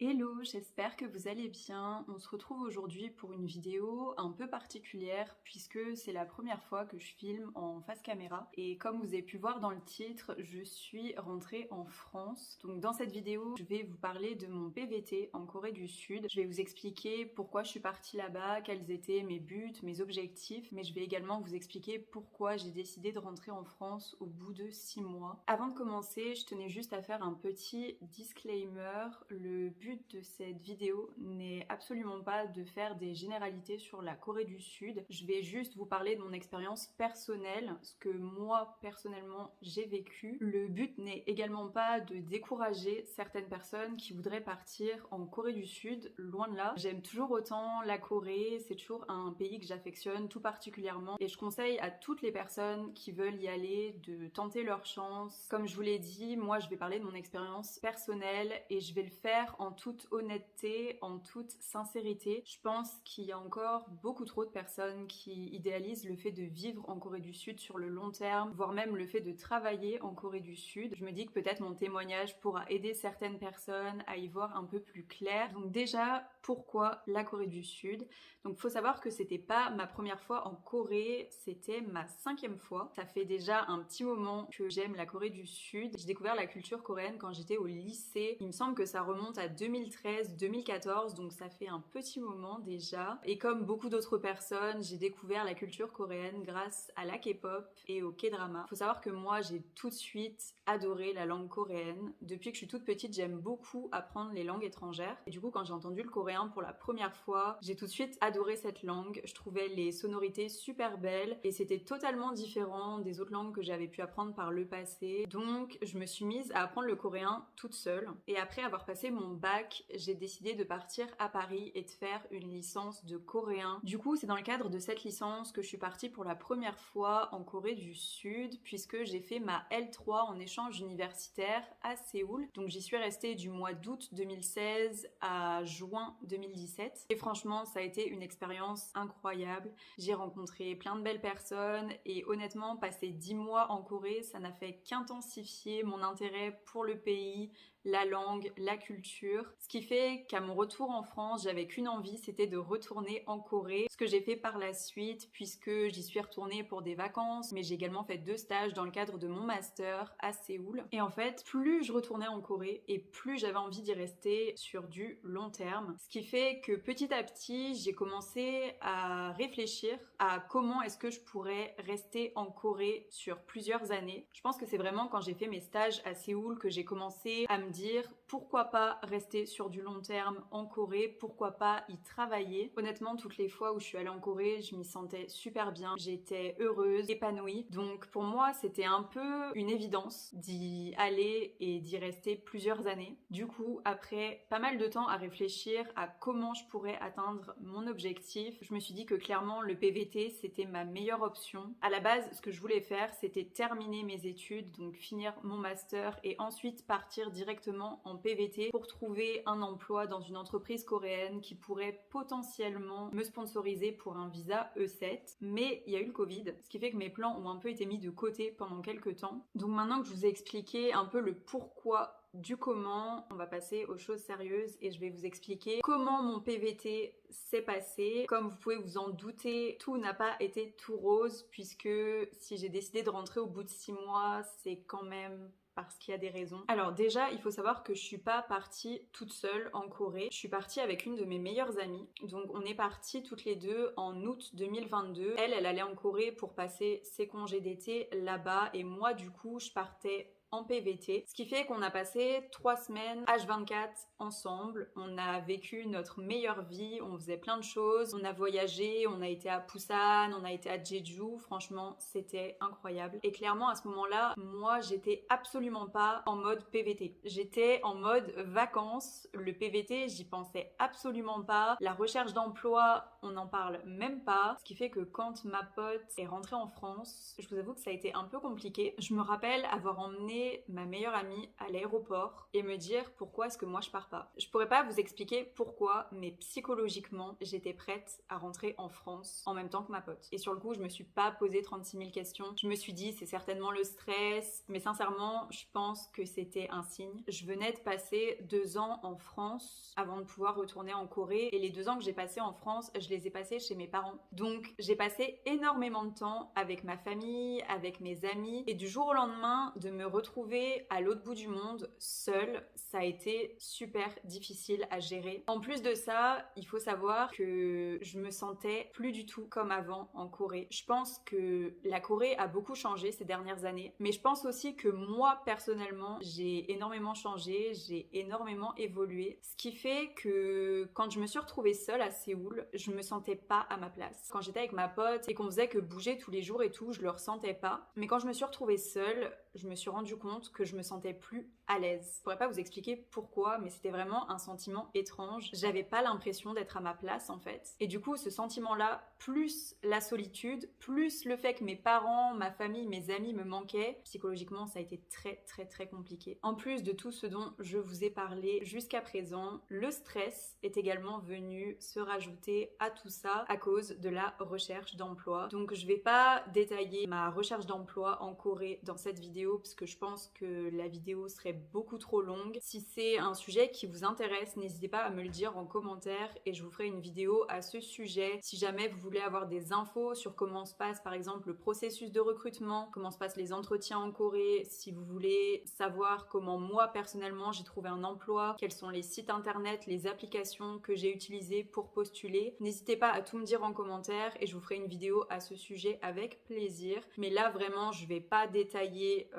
Hello, j'espère que vous allez bien. On se retrouve aujourd'hui pour une vidéo un peu particulière puisque c'est la première fois que je filme en face caméra. Et comme vous avez pu voir dans le titre, je suis rentrée en France. Donc dans cette vidéo, je vais vous parler de mon PVT en Corée du Sud. Je vais vous expliquer pourquoi je suis partie là-bas, quels étaient mes buts, mes objectifs, mais je vais également vous expliquer pourquoi j'ai décidé de rentrer en France au bout de 6 mois. Avant de commencer, je tenais juste à faire un petit disclaimer. Le but de cette vidéo n'est absolument pas de faire des généralités sur la Corée du Sud. Je vais juste vous parler de mon expérience personnelle, ce que moi personnellement j'ai vécu. Le but n'est également pas de décourager certaines personnes qui voudraient partir en Corée du Sud, loin de là. J'aime toujours autant la Corée, c'est toujours un pays que j'affectionne tout particulièrement et je conseille à toutes les personnes qui veulent y aller de tenter leur chance. Comme je vous l'ai dit, moi je vais parler de mon expérience personnelle et je vais le faire en toute honnêteté, en toute sincérité. Je pense qu'il y a encore beaucoup trop de personnes qui idéalisent le fait de vivre en Corée du Sud sur le long terme, voire même le fait de travailler en Corée du Sud. Je me dis que peut-être mon témoignage pourra aider certaines personnes à y voir un peu plus clair. Donc déjà, pourquoi la Corée du Sud ? Donc faut savoir que c'était pas ma première fois en Corée, c'était ma 5e fois. Ça fait déjà un petit moment que j'aime la Corée du Sud. J'ai découvert la culture coréenne quand j'étais au lycée. Il me semble que ça remonte à 2013-2014, donc ça fait un petit moment déjà. Et comme beaucoup d'autres personnes, j'ai découvert la culture coréenne grâce à la K-pop et au K-drama. Faut savoir que moi, j'ai tout de suite adoré la langue coréenne. Depuis que je suis toute petite, j'aime beaucoup apprendre les langues étrangères. Et du coup, quand j'ai entendu le coréen pour la première fois, j'ai tout de suite adoré cette langue. Je trouvais les sonorités super belles et c'était totalement différent des autres langues que j'avais pu apprendre par le passé. Donc, je me suis mise à apprendre le coréen toute seule. Et après avoir passé mon bac, j'ai décidé de partir à Paris et de faire une licence de coréen. Du coup, c'est dans le cadre de cette licence que je suis partie pour la première fois en Corée du Sud, puisque j'ai fait ma L3 en échange universitaire à Séoul. Donc j'y suis restée du mois d'août 2016 à juin 2017. Et franchement, ça a été une expérience incroyable. J'ai rencontré plein de belles personnes et honnêtement, passer 10 mois en Corée, ça n'a fait qu'intensifier mon intérêt pour le pays, la langue, la culture. Ce qui fait qu'à mon retour en France, j'avais qu'une envie, c'était de retourner en Corée. Ce que j'ai fait par la suite, puisque j'y suis retournée pour des vacances, mais j'ai également fait 2 stages dans le cadre de mon master à Séoul. Et en fait, plus je retournais en Corée et plus j'avais envie d'y rester sur du long terme. Ce qui fait que petit à petit, j'ai commencé à réfléchir à comment est-ce que je pourrais rester en Corée sur plusieurs années. Je pense que c'est vraiment quand j'ai fait mes stages à Séoul que j'ai commencé à me dire pourquoi pas rester sur du long terme en Corée, pourquoi pas y travailler. Honnêtement, toutes les fois où je suis allée en Corée, je m'y sentais super bien, j'étais heureuse, épanouie. Donc pour moi, c'était un peu une évidence d'y aller et d'y rester plusieurs années. Du coup, après pas mal de temps à réfléchir à comment je pourrais atteindre mon objectif, je me suis dit que clairement le PVT c'était ma meilleure option. À la base, ce que je voulais faire, c'était terminer mes études, donc finir mon master et ensuite partir directement en PVT pour trouver un emploi dans une entreprise coréenne qui pourrait potentiellement me sponsoriser pour un visa E7. Mais il y a eu le Covid, ce qui fait que mes plans ont un peu été mis de côté pendant quelques temps. Donc maintenant que je vous ai expliqué un peu le pourquoi du comment, on va passer aux choses sérieuses et je vais vous expliquer comment mon PVT s'est passé. Comme vous pouvez vous en douter, tout n'a pas été tout rose puisque si j'ai décidé de rentrer au bout de 6 mois, c'est quand même parce qu'il y a des raisons. Alors déjà, il faut savoir que je suis pas partie toute seule en Corée. Je suis partie avec une de mes meilleures amies. Donc on est parties toutes les deux en août 2022. Elle allait en Corée pour passer ses congés d'été là-bas et moi du coup, je partais en PVT, ce qui fait qu'on a passé 3 semaines H24 ensemble, on a vécu notre meilleure vie, on faisait plein de choses, on a voyagé, on a été à Busan, on a été à Jeju, franchement c'était incroyable. Et clairement à ce moment-là, moi j'étais absolument pas en mode PVT, j'étais en mode vacances. Le PVT j'y pensais absolument pas, la recherche d'emploi on n'en parle même pas, ce qui fait que quand ma pote est rentrée en France, je vous avoue que ça a été un peu compliqué. Je me rappelle avoir emmené ramener ma meilleure amie à l'aéroport et me dire pourquoi est-ce que moi je pars pas. Je pourrais pas vous expliquer pourquoi, mais psychologiquement, j'étais prête à rentrer en France en même temps que ma pote. Et sur le coup, je me suis pas posé 36 000 questions. Je me suis dit, c'est certainement le stress, mais sincèrement, je pense que c'était un signe. Je venais de passer 2 ans en France avant de pouvoir retourner en Corée, et les 2 ans que j'ai passés en France, je les ai passés chez mes parents. Donc, j'ai passé énormément de temps avec ma famille, avec mes amis, et du jour au lendemain, de me retrouver à l'autre bout du monde, seule, ça a été super difficile à gérer. En plus de ça, il faut savoir que je me sentais plus du tout comme avant en Corée. Je pense que la Corée a beaucoup changé ces dernières années, mais je pense aussi que moi, personnellement, j'ai énormément changé, j'ai énormément évolué, ce qui fait que quand je me suis retrouvée seule à Séoul, je me sentais pas à ma place. Quand j'étais avec ma pote et qu'on faisait que bouger tous les jours et tout, je le ressentais pas. Mais quand je me suis retrouvée seule, je me suis rendu compte que je me sentais plus à l'aise. Je pourrais pas vous expliquer pourquoi, mais c'était vraiment un sentiment étrange. J'avais pas l'impression d'être à ma place en fait. Et du coup, ce sentiment-là, plus la solitude, plus le fait que mes parents, ma famille, mes amis me manquaient, psychologiquement, ça a été très compliqué. En plus de tout ce dont je vous ai parlé jusqu'à présent, le stress est également venu se rajouter à tout ça à cause de la recherche d'emploi. Donc je vais pas détailler ma recherche d'emploi en Corée dans cette vidéo parce que je pense que la vidéo serait beaucoup trop longue. Si c'est un sujet qui vous intéresse, n'hésitez pas à me le dire en commentaire et je vous ferai une vidéo à ce sujet. Si jamais vous voulez avoir des infos sur comment se passe par exemple le processus de recrutement, comment se passent les entretiens en Corée, si vous voulez savoir comment moi personnellement j'ai trouvé un emploi, quels sont les sites internet, les applications que j'ai utilisées pour postuler, n'hésitez pas à tout me dire en commentaire et je vous ferai une vidéo à ce sujet avec plaisir. Mais là vraiment je vais pas détailler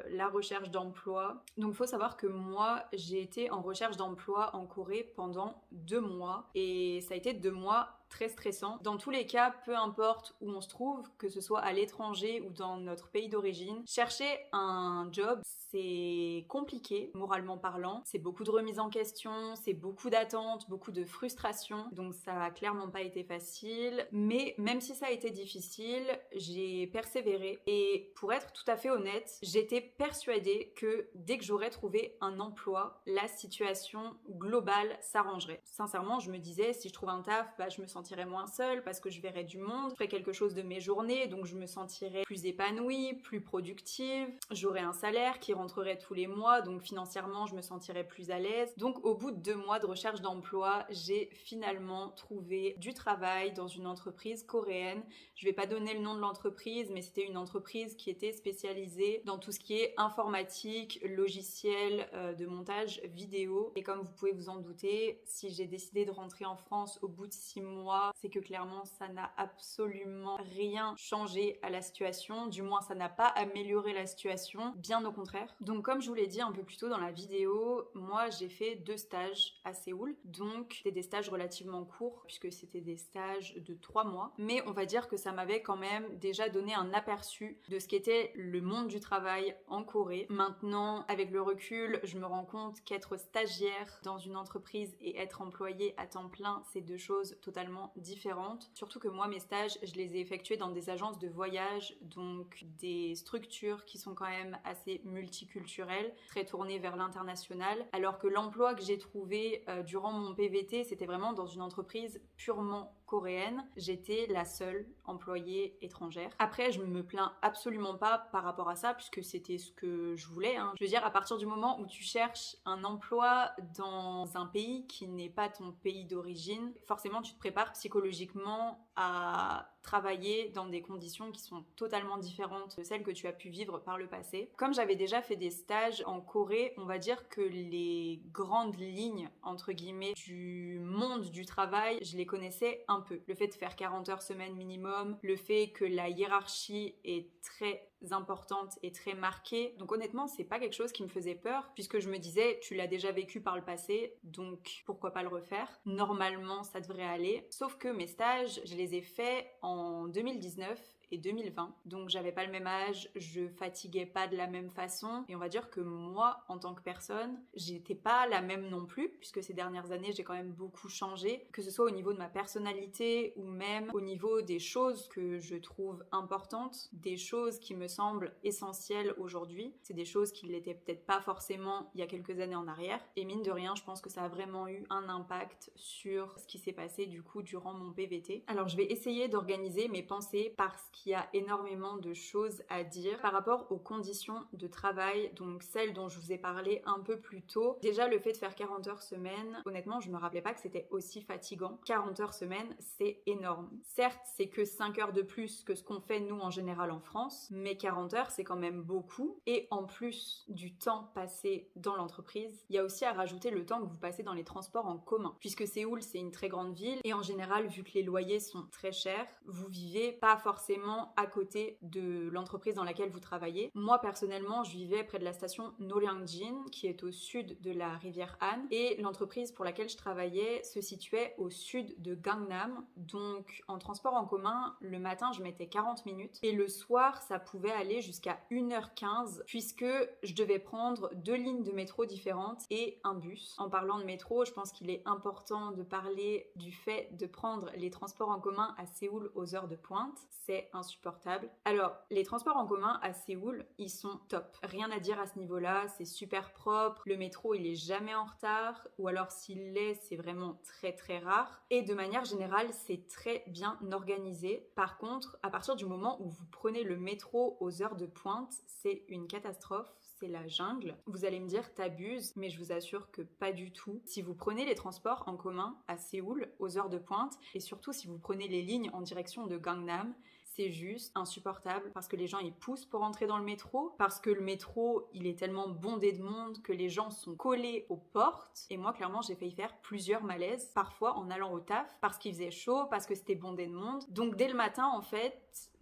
la recherche d'emploi. Donc il faut savoir que moi j'ai été en recherche d'emploi en Corée pendant 2 mois et ça a été 2 mois très stressant. Dans tous les cas, peu importe où on se trouve, que ce soit à l'étranger ou dans notre pays d'origine, chercher un job, c'est compliqué, moralement parlant. C'est beaucoup de remises en question, c'est beaucoup d'attentes, beaucoup de frustration. Donc ça a clairement pas été facile. Mais même si ça a été difficile, j'ai persévéré. Et pour être tout à fait honnête, j'étais persuadée que dès que j'aurais trouvé un emploi, la situation globale s'arrangerait. Sincèrement, je me disais, si je trouve un taf, je me sentirais moins seule parce que je verrais du monde, je ferais quelque chose de mes journées, donc je me sentirais plus épanouie, plus productive, j'aurais un salaire qui rentrerait tous les mois, donc financièrement je me sentirais plus à l'aise. Donc au bout de 2 mois de recherche d'emploi, j'ai finalement trouvé du travail dans une entreprise coréenne. Je vais pas donner le nom de l'entreprise, mais c'était une entreprise qui était spécialisée dans tout ce qui est informatique, logiciel de montage vidéo. Et comme vous pouvez vous en douter, si j'ai décidé de rentrer en France au bout de 6 mois, c'est que clairement ça n'a absolument rien changé à la situation, du moins ça n'a pas amélioré la situation, bien au contraire. Donc comme je vous l'ai dit un peu plus tôt dans la vidéo, moi j'ai fait 2 stages à Séoul, donc c'était des stages relativement courts puisque c'était des stages de 3 mois, mais on va dire que ça m'avait quand même déjà donné un aperçu de ce qu'était le monde du travail en Corée. Maintenant, avec le recul, je me rends compte qu'être stagiaire dans une entreprise et être employé à temps plein, c'est 2 choses totalement différentes. Surtout que moi, mes stages, je les ai effectués dans des agences de voyage, donc des structures qui sont quand même assez multiculturelles, très tournées vers l'international, alors que l'emploi que j'ai trouvé durant mon PVT, c'était vraiment dans une entreprise purement coréenne. J'étais la seule employée étrangère. Après, je me plains absolument pas par rapport à ça, puisque c'était ce que je voulais. Je veux dire, à partir du moment où tu cherches un emploi dans un pays qui n'est pas ton pays d'origine, forcément, tu te prépares psychologiquement à travailler dans des conditions qui sont totalement différentes de celles que tu as pu vivre par le passé. Comme j'avais déjà fait des stages en Corée, on va dire que les grandes lignes, entre guillemets, du monde du travail, je les connaissais un peu. Le fait de faire 40 heures semaine minimum, le fait que la hiérarchie est très importante et très marquée. Donc honnêtement, c'est pas quelque chose qui me faisait peur, puisque je me disais, tu l'as déjà vécu par le passé, donc pourquoi pas le refaire? Normalement, ça devrait aller. Sauf que mes stages, je les ai faits en 2019 et 2020. Donc j'avais pas le même âge, je fatiguais pas de la même façon. Et on va dire que moi, en tant que personne, j'étais pas la même non plus, puisque ces dernières années, j'ai quand même beaucoup changé, que ce soit au niveau de ma personnalité ou même au niveau des choses que je trouve importantes, des choses qui me semblent essentielles aujourd'hui. C'est des choses qui l'étaient peut-être pas forcément il y a quelques années en arrière. Et mine de rien, je pense que ça a vraiment eu un impact sur ce qui s'est passé du coup durant mon PVT. Alors je vais essayer d'organiser mes pensées parce qu'il y a énormément de choses à dire par rapport aux conditions de travail, donc celles dont je vous ai parlé un peu plus tôt. Déjà le fait de faire 40 heures semaine, honnêtement je me rappelais pas que c'était aussi fatigant. 40 heures semaine, c'est énorme. Certes, c'est que 5 heures de plus que ce qu'on fait nous en général en France, mais 40 heures c'est quand même beaucoup. Et en plus du temps passé dans l'entreprise, il y a aussi à rajouter le temps que vous passez dans les transports en commun. Puisque Séoul, c'est une très grande ville et en général, vu que les loyers sont très chers, vous vivez pas forcément à côté de l'entreprise dans laquelle vous travaillez. Moi, personnellement, je vivais près de la station Noryangjin, qui est au sud de la rivière Han, et l'entreprise pour laquelle je travaillais se situait au sud de Gangnam. Donc, en transport en commun, le matin, je mettais 40 minutes et le soir, ça pouvait aller jusqu'à 1h15 puisque je devais prendre 2 lignes de métro différentes et un bus. En parlant de métro, je pense qu'il est important de parler du fait de prendre les transports en commun à Séoul aux heures de pointe. C'est insupportable. Alors, les transports en commun à Séoul, ils sont top. Rien à dire à ce niveau-là, c'est super propre. Le métro, il est jamais en retard, ou alors s'il l'est, c'est vraiment très très rare. Et de manière générale, c'est très bien organisé. Par contre, à partir du moment où vous prenez le métro aux heures de pointe, c'est une catastrophe. C'est la jungle. Vous allez me dire t'abuses, mais je vous assure que pas du tout. Si vous prenez les transports en commun à Séoul aux heures de pointe, et surtout si vous prenez les lignes en direction de Gangnam, c'est juste insupportable parce que les gens ils poussent pour entrer dans le métro, parce que le métro il est tellement bondé de monde que les gens sont collés aux portes. Et moi clairement j'ai failli faire plusieurs malaises, parfois en allant au taf, parce qu'il faisait chaud, parce que c'était bondé de monde. Donc dès le matin en fait,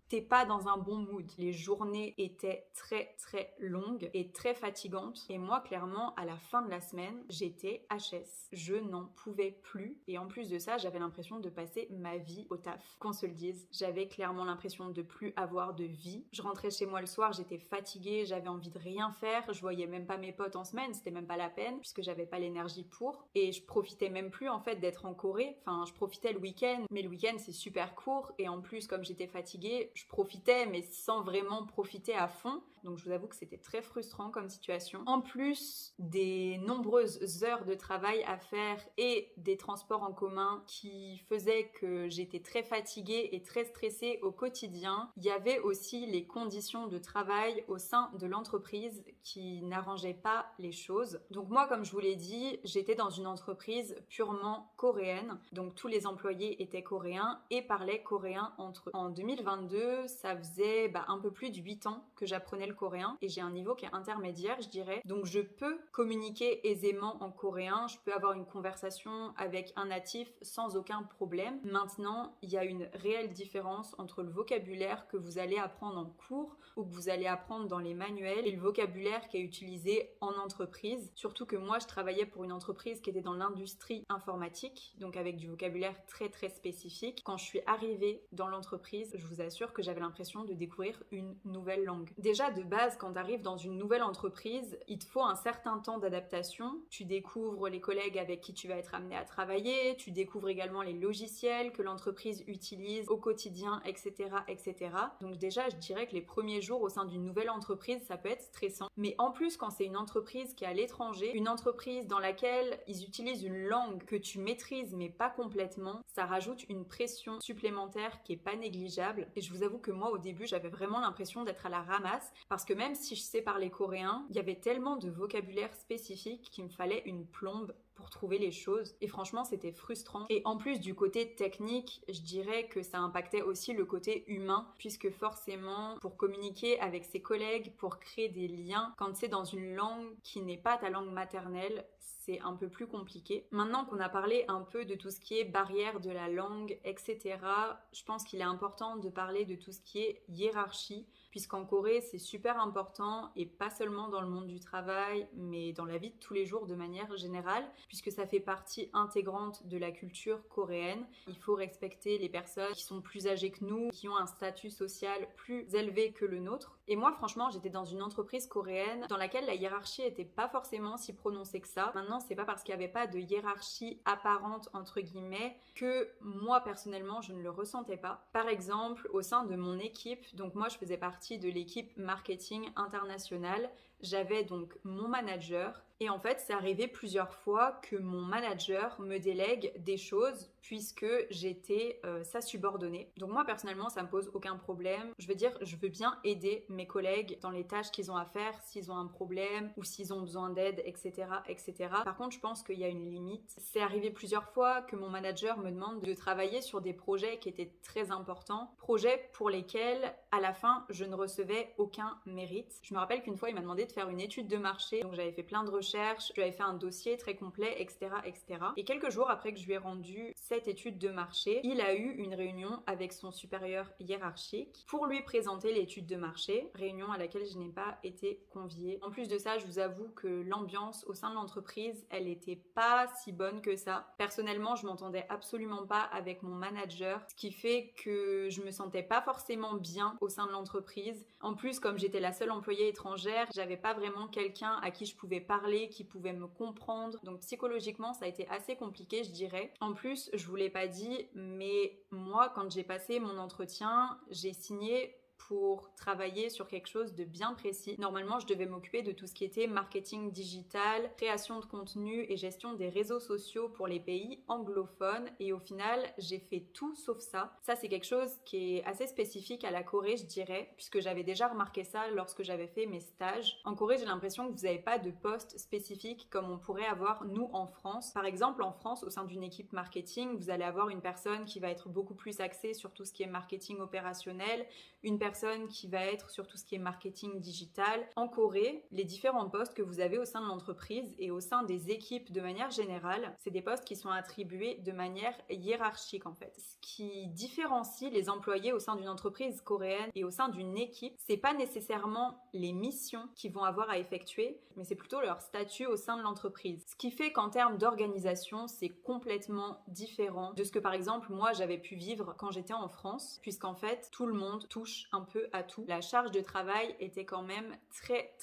t'es pas dans un bon mood. Les journées étaient très très longues et très fatigantes. Et moi, clairement, à la fin de la semaine, j'étais HS. Je n'en pouvais plus. Et en plus de ça, j'avais l'impression de passer ma vie au taf. Qu'on se le dise, j'avais clairement l'impression de plus avoir de vie. Je rentrais chez moi le soir, j'étais fatiguée, j'avais envie de rien faire. Je voyais même pas mes potes en semaine, c'était même pas la peine, puisque j'avais pas l'énergie pour. Et je profitais même plus, en fait, d'être en Corée. Enfin, je profitais le week-end, mais le week-end, c'est super court. Et en plus, comme j'étais fatiguée, je profitais, mais sans vraiment profiter à fond. Donc je vous avoue que c'était très frustrant comme situation. En plus des nombreuses heures de travail à faire et des transports en commun qui faisaient que j'étais très fatiguée et très stressée au quotidien, il y avait aussi les conditions de travail au sein de l'entreprise qui n'arrangeaient pas les choses. Donc moi, comme je vous l'ai dit, j'étais dans une entreprise purement coréenne. Donc tous les employés étaient coréens et parlaient coréen entre eux. En 2022, ça faisait un peu plus de 8 ans que j'apprenais le coréen et j'ai un niveau qui est intermédiaire, je dirais. Donc je peux communiquer aisément en coréen, je peux avoir une conversation avec un natif sans aucun problème. Maintenant, il y a une réelle différence entre le vocabulaire que vous allez apprendre en cours ou que vous allez apprendre dans les manuels et le vocabulaire qui est utilisé en entreprise. Surtout que moi, je travaillais pour une entreprise qui était dans l'industrie informatique, donc avec du vocabulaire très très spécifique. Quand je suis arrivée dans l'entreprise, je vous assure que j'avais l'impression de découvrir une nouvelle langue. Déjà, de base, quand tu arrives dans une nouvelle entreprise, il te faut un certain temps d'adaptation. Tu découvres les collègues avec qui tu vas être amené à travailler, tu découvres également les logiciels que l'entreprise utilise au quotidien, etc., etc. Donc déjà, je dirais que les premiers jours au sein d'une nouvelle entreprise, ça peut être stressant. Mais en plus, quand c'est une entreprise qui est à l'étranger, une entreprise dans laquelle ils utilisent une langue que tu maîtrises mais pas complètement, ça rajoute une pression supplémentaire qui est pas négligeable. Et je vous avoue que moi, au début, j'avais vraiment l'impression d'être à la ramasse parce que même si je sais parler coréen, il y avait tellement de vocabulaire spécifique qu'il me fallait une plombe pour trouver les choses. Et franchement, c'était frustrant. Et en plus du côté technique, je dirais que ça impactait aussi le côté humain, puisque forcément, pour communiquer avec ses collègues, pour créer des liens, quand c'est dans une langue qui n'est pas ta langue maternelle, c'est un peu plus compliqué. Maintenant qu'on a parlé un peu de tout ce qui est barrière de la langue, etc., je pense qu'il est important de parler de tout ce qui est hiérarchie, puisqu'en Corée c'est super important et pas seulement dans le monde du travail mais dans la vie de tous les jours de manière générale, puisque ça fait partie intégrante de la culture coréenne. Il faut respecter les personnes qui sont plus âgées que nous, qui ont un statut social plus élevé que le nôtre. Et moi franchement j'étais dans une entreprise coréenne dans laquelle la hiérarchie était pas forcément si prononcée que ça. Maintenant c'est pas parce qu'il n'y avait pas de hiérarchie apparente entre guillemets que moi personnellement je ne le ressentais pas. Par exemple au sein de mon équipe, donc moi je faisais partie de l'équipe marketing internationale, j'avais donc mon manager et en fait c'est arrivé plusieurs fois que mon manager me délègue des choses puisque j'étais sa subordonnée. Donc moi personnellement ça me pose aucun problème. Je veux dire, je veux bien aider mes collègues dans les tâches qu'ils ont à faire, s'ils ont un problème ou s'ils ont besoin d'aide, etc., etc. Par contre je pense qu'il y a une limite. C'est arrivé plusieurs fois que mon manager me demande de travailler sur des projets qui étaient très importants, projets pour lesquels à la fin je ne recevais aucun mérite. Je me rappelle qu'une fois il m'a demandé de faire une étude de marché, donc j'avais fait plein de recherches, j'avais fait un dossier très complet, etc., etc. Et quelques jours après que je lui ai rendu cette étude de marché, il a eu une réunion avec son supérieur hiérarchique pour lui présenter l'étude de marché, réunion à laquelle je n'ai pas été conviée. En plus de ça, je vous avoue que l'ambiance au sein de l'entreprise, elle était pas si bonne que ça. Personnellement, je m'entendais absolument pas avec mon manager, ce qui fait que je me sentais pas forcément bien au sein de l'entreprise. En plus, comme j'étais la seule employée étrangère, j'avais pas vraiment quelqu'un à qui je pouvais parler, qui pouvait me comprendre. Donc psychologiquement, ça a été assez compliqué, je dirais. En plus, je vous l'ai pas dit, mais moi, quand j'ai passé mon entretien, j'ai signé pour travailler sur quelque chose de bien précis. Normalement, je devais m'occuper de tout ce qui était marketing digital, création de contenu et gestion des réseaux sociaux pour les pays anglophones. Et au final, j'ai fait tout sauf ça. Ça, c'est quelque chose qui est assez spécifique à la Corée, je dirais, puisque j'avais déjà remarqué ça lorsque j'avais fait mes stages. En Corée, j'ai l'impression que vous n'avez pas de poste spécifique comme on pourrait avoir nous en France. Par exemple, en France, au sein d'une équipe marketing, vous allez avoir une personne qui va être beaucoup plus axée sur tout ce qui est marketing opérationnel, une personne qui va être sur tout ce qui est marketing digital. En Corée, les différents postes que vous avez au sein de l'entreprise et au sein des équipes de manière générale, c'est des postes qui sont attribués de manière hiérarchique en fait. Ce qui différencie les employés au sein d'une entreprise coréenne et au sein d'une équipe, c'est pas nécessairement les missions qu'ils vont avoir à effectuer, mais c'est plutôt leur statut au sein de l'entreprise. Ce qui fait qu'en termes d'organisation, c'est complètement différent de ce que par exemple moi j'avais pu vivre quand j'étais en France, puisqu'en fait tout le monde touche un peu à tout. La charge de travail était quand même très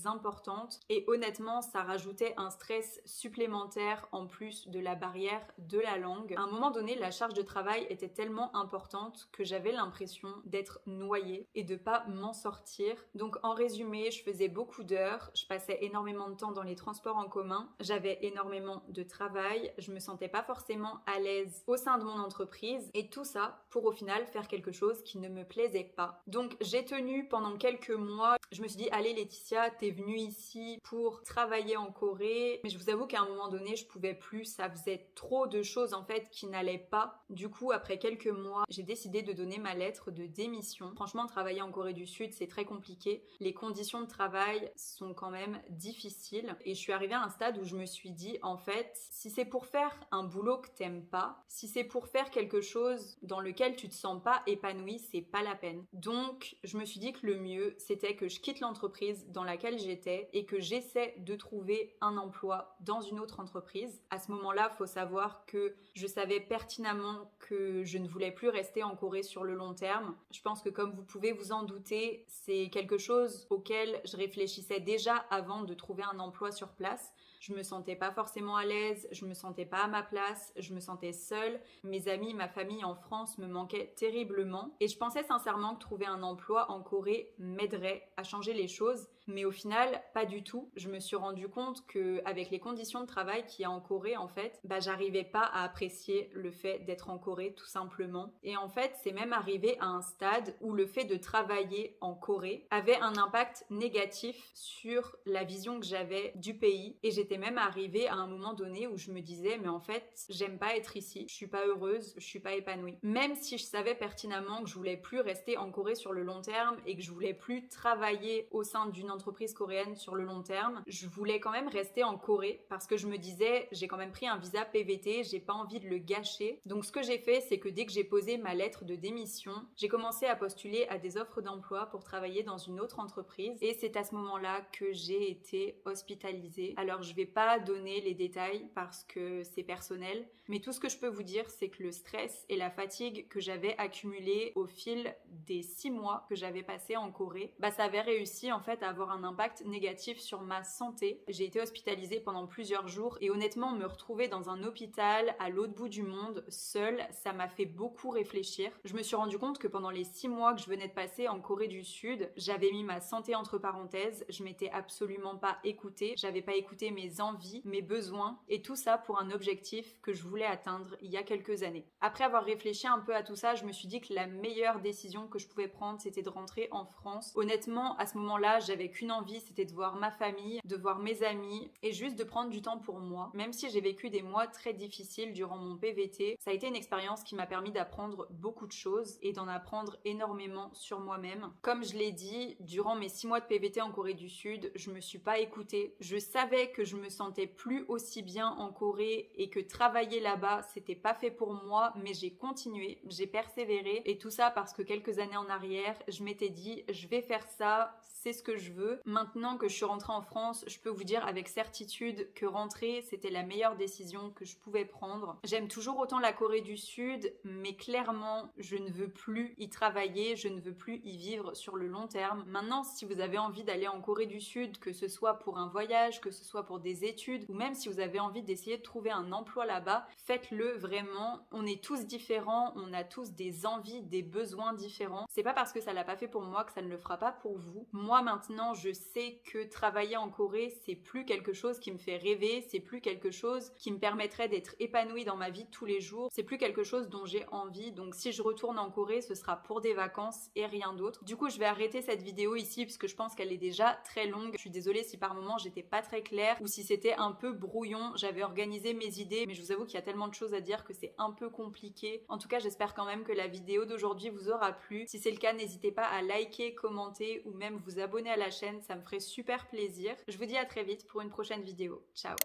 importante et honnêtement ça rajoutait un stress supplémentaire en plus de la barrière de la langue. À un moment donné, la charge de travail était tellement importante que j'avais l'impression d'être noyée et de pas m'en sortir. Donc en résumé, je faisais beaucoup d'heures, je passais énormément de temps dans les transports en commun, j'avais énormément de travail, je me sentais pas forcément à l'aise au sein de mon entreprise et tout ça pour au final faire quelque chose qui ne me plaisait pas. Donc j'ai tenu pendant quelques mois, je me suis dit allez Laetitia, t'es venue ici pour travailler en Corée, mais je vous avoue qu'à un moment donné je pouvais plus, ça faisait trop de choses en fait qui n'allaient pas. Du coup après quelques mois, j'ai décidé de donner ma lettre de démission. Franchement travailler en Corée du Sud c'est très compliqué, les conditions de travail sont quand même difficiles et je suis arrivée à un stade où je me suis dit en fait si c'est pour faire un boulot que t'aimes pas, si c'est pour faire quelque chose dans lequel tu te sens pas épanoui, c'est pas la peine. Donc je me suis dit que le mieux c'était que je quitte l'entreprise dans laquelle j'étais et que j'essaie de trouver un emploi dans une autre entreprise. À ce moment-là, faut savoir que je savais pertinemment que je ne voulais plus rester en Corée sur le long terme. Je pense que comme vous pouvez vous en douter, c'est quelque chose auquel je réfléchissais déjà avant de trouver un emploi sur place. Je me sentais pas forcément à l'aise, je me sentais pas à ma place, je me sentais seule. Mes amis, ma famille en France me manquaient terriblement et je pensais sincèrement que trouver un emploi en Corée m'aiderait à changer les choses. Mais au final, pas du tout. Je me suis rendu compte qu'avec les conditions de travail qu'il y a en Corée, en fait, j'arrivais pas à apprécier le fait d'être en Corée, tout simplement. Et en fait, c'est même arrivé à un stade où le fait de travailler en Corée avait un impact négatif sur la vision que j'avais du pays. Et j'étais même arrivée à un moment donné où je me disais, mais en fait, j'aime pas être ici, je suis pas heureuse, je suis pas épanouie. Même si je savais pertinemment que je voulais plus rester en Corée sur le long terme et que je voulais plus travailler au sein d'une entreprise coréenne sur le long terme, je voulais quand même rester en Corée parce que je me disais, j'ai quand même pris un visa PVT, j'ai pas envie de le gâcher. Donc ce que j'ai fait, c'est que dès que j'ai posé ma lettre de démission, j'ai commencé à postuler à des offres d'emploi pour travailler dans une autre entreprise et c'est à ce moment-là que j'ai été hospitalisée. Alors je vais pas donner les détails parce que c'est personnel, mais tout ce que je peux vous dire, c'est que le stress et la fatigue que j'avais accumulés au fil des 6 mois que j'avais passé en Corée, ça avait réussi en fait à avoir un impact négatif sur ma santé. J'ai été hospitalisée pendant plusieurs jours et honnêtement me retrouver dans un hôpital à l'autre bout du monde, seule, ça m'a fait beaucoup réfléchir. Je me suis rendu compte que pendant les 6 mois que je venais de passer en Corée du Sud, j'avais mis ma santé entre parenthèses, je m'étais absolument pas écoutée, j'avais pas écouté mes envies, mes besoins et tout ça pour un objectif que je voulais atteindre il y a quelques années. Après avoir réfléchi un peu à tout ça, je me suis dit que la meilleure décision que je pouvais prendre, c'était de rentrer en France. Honnêtement, à ce moment-là, j'avais qu'une envie, c'était de voir ma famille, de voir mes amis et juste de prendre du temps pour moi. Même si j'ai vécu des mois très difficiles durant mon PVT, ça a été une expérience qui m'a permis d'apprendre beaucoup de choses et d'en apprendre énormément sur moi-même. Comme je l'ai dit, durant mes 6 mois de PVT en Corée du Sud, je me suis pas écoutée. Je savais que je me sentais plus aussi bien en Corée et que travailler là-bas, c'était pas fait pour moi, mais j'ai continué, j'ai persévéré et tout ça parce que quelques années en arrière, je m'étais dit, je vais faire ça, c'est ce que je veux. Maintenant que je suis rentrée en France, je peux vous dire avec certitude que rentrer, c'était la meilleure décision que je pouvais prendre. J'aime toujours autant la Corée du Sud, mais clairement, je ne veux plus y travailler, je ne veux plus y vivre sur le long terme. Maintenant, si vous avez envie d'aller en Corée du Sud, que ce soit pour un voyage, que ce soit pour des études, ou même si vous avez envie d'essayer de trouver un emploi là-bas, faites-le vraiment. On est tous différents, on a tous des envies, des besoins différents. C'est pas parce que ça l'a pas fait pour moi que ça ne le fera pas pour vous. Moi, maintenant, je sais que travailler en Corée, c'est plus quelque chose qui me fait rêver, c'est plus quelque chose qui me permettrait d'être épanouie dans ma vie de tous les jours, c'est plus quelque chose dont j'ai envie. Donc si je retourne en Corée, ce sera pour des vacances et rien d'autre. Du coup, je vais arrêter cette vidéo ici parce que je pense qu'elle est déjà très longue. Je suis désolée si par moments j'étais pas très claire ou si c'était un peu brouillon. J'avais organisé mes idées, mais je vous avoue qu'il y a tellement de choses à dire que c'est un peu compliqué. En tout cas, j'espère quand même que la vidéo d'aujourd'hui vous aura plu. Si c'est le cas, n'hésitez pas à liker, commenter ou même vous abonner à la chaîne, ça me ferait super plaisir. Je vous dis à très vite pour une prochaine vidéo. Ciao!